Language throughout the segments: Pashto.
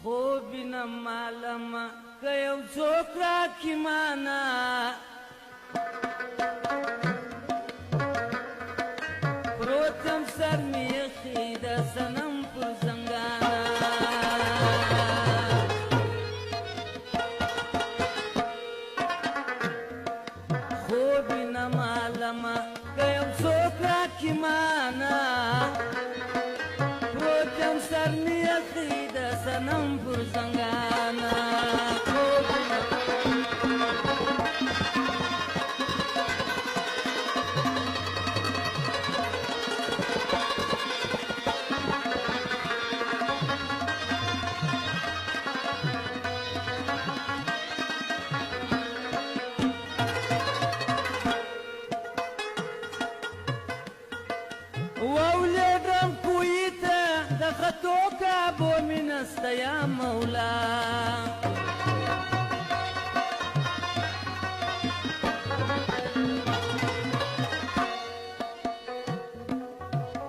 خوب نه معلومه که یو څوک راکړي مانا پروت یم سر مې یخي د صنم پر زنګانه خوب نه معلومه که یو څوک راکړي مانا پروت یم سر مې یخي د صنم پر زنګانه وولدم کویته د خطو کابو منسته یا مولا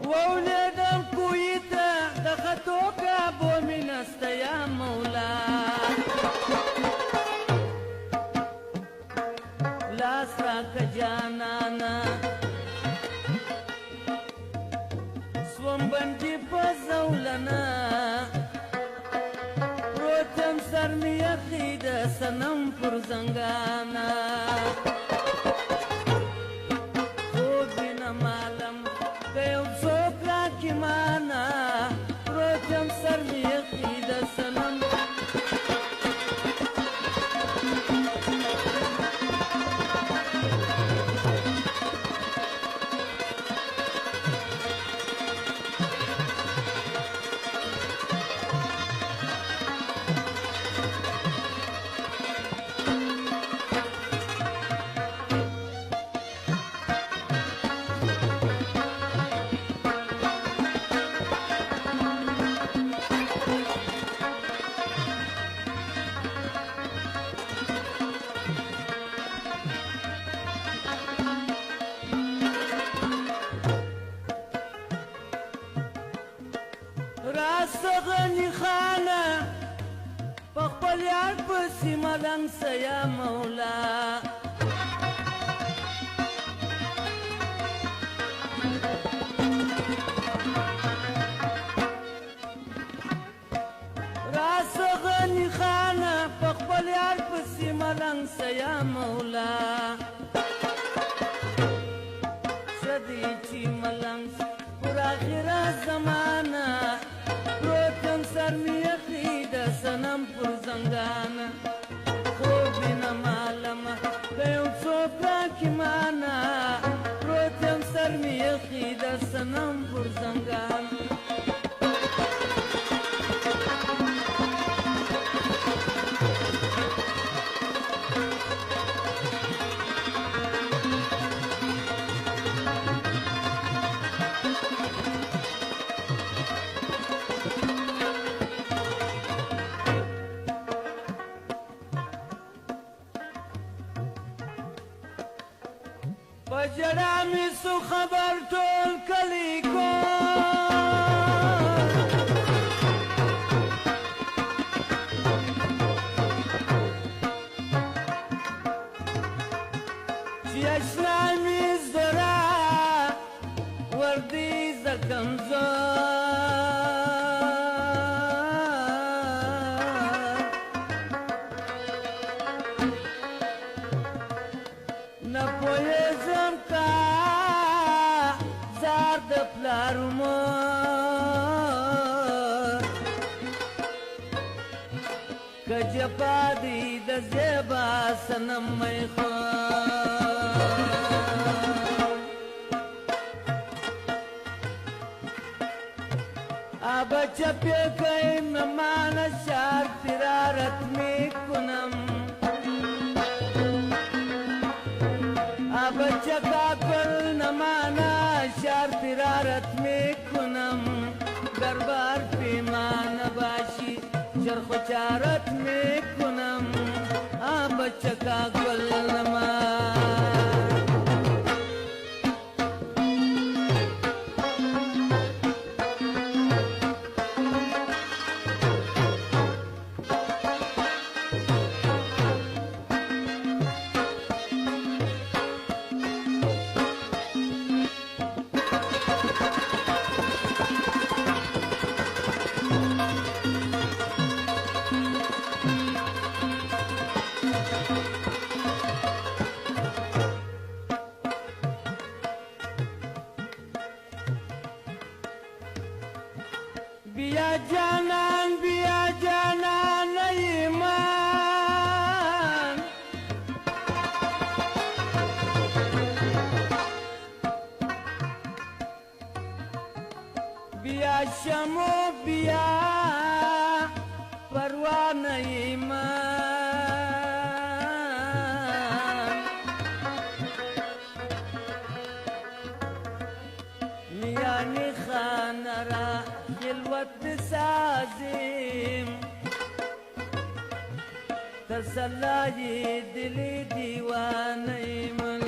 وولدم کویته د خطو کابو منسته یا مولا لاس راکه جانانا سوم بندی په زولنا پروتم سر می یخی د صنم پر زنګانا خوب نه معلوم که یو څوک راکړي مانا پروتم سر می یخی د صنم راستغنی خانه پخپل یار پسی ملنگ سیا مولا راستغنی خانه پخپل یار پسی ملنگ سیا مولا شدی چی ملنگ پر آخر زمانه پروتم سر می یخی د صنم پر زنګانه خوب نه معلومه که یو څوک راکړي مانا پروتم سر می یخی د صنم پر زنګانه بجڑا می سو خبر ټول کلی کو چې اشنا می زرا وردی زکنزو نه پوهېږم کا زار د پلار مور که جفا دی د زیبا صنم می خور آبا چپی کئیم مان شار فرارت می کنم بچه کاکل نمانا شار فرارت می کنم دربار پیمان باشی چرخ و چارت می کنم بچه کاکل نمان تسلی دلی دیوانه من